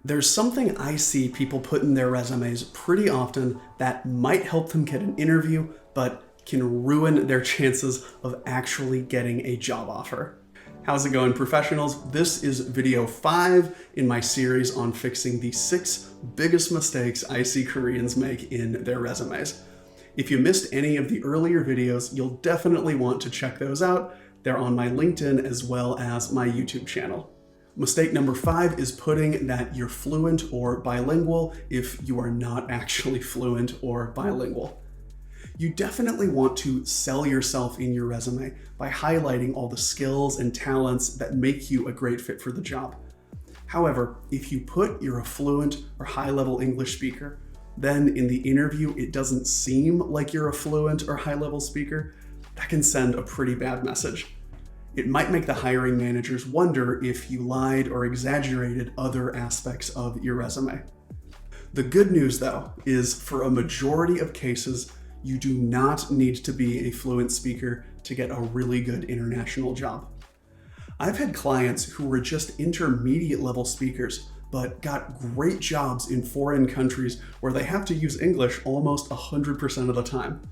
There's something I see people put in their resumes pretty often that might help them get an interview, but can ruin their chances of actually getting a job offer. How's it going, professionals? This is video 5 in my series on fixing the 6 biggest mistakes I see Koreans make in their resumes. If you missed any of the earlier videos, you'll definitely want to check those out. They're on my LinkedIn as well as my YouTube channel. Mistake number 5 is putting that you're fluent or bilingual if you are not actually fluent or bilingual. You definitely want to sell yourself in your resume by highlighting all the skills and talents that make you a great fit for the job. However, if you put you're a fluent or high-level English speaker, then in the interview it doesn't seem like you're a fluent or high-level speaker, that can send a pretty bad message. It might make the hiring managers wonder if you lied or exaggerated other aspects of your resume. The good news, though, is for a majority of cases, you do not need to be a fluent speaker to get a really good international job. I've had clients who were just intermediate level speakers, but got great jobs in foreign countries where they have to use English almost 100% of the time.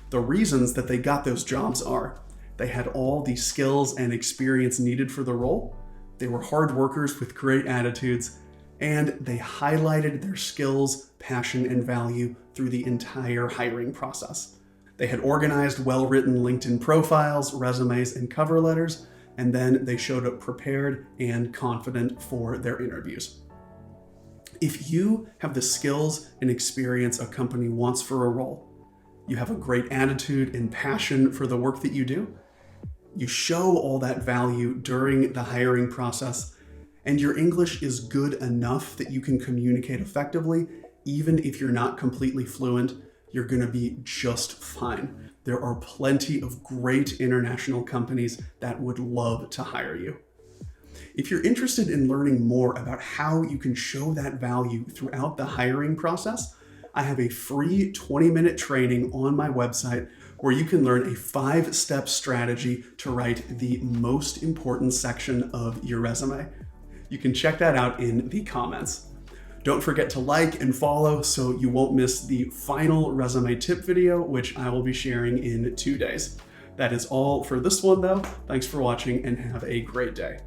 The reasons that they got those jobs are they had all the skills and experience needed for the role, they were hard workers with great attitudes, and they highlighted their skills, passion, and value through the entire hiring process. They had organized, well-written LinkedIn profiles, resumes, and cover letters, and then they showed up prepared and confident for their interviews. If you have the skills and experience a company wants for a role, you have a great attitude and passion for the work that you do, you show all that value during the hiring process, and your English is good enough that you can communicate effectively, even if you're not completely fluent, you're going to be just fine. There are plenty of great international companies that would love to hire you. If you're interested in learning more about how you can show that value throughout the hiring process, I have a free 20-minute training on my website where you can learn a 5-step strategy to write the most important section of your resume. You can check that out in the comments. Don't forget to like and follow so you won't miss the final resume tip video, which I will be sharing in 2 days. That is all for this one though. Thanks for watching and have a great day.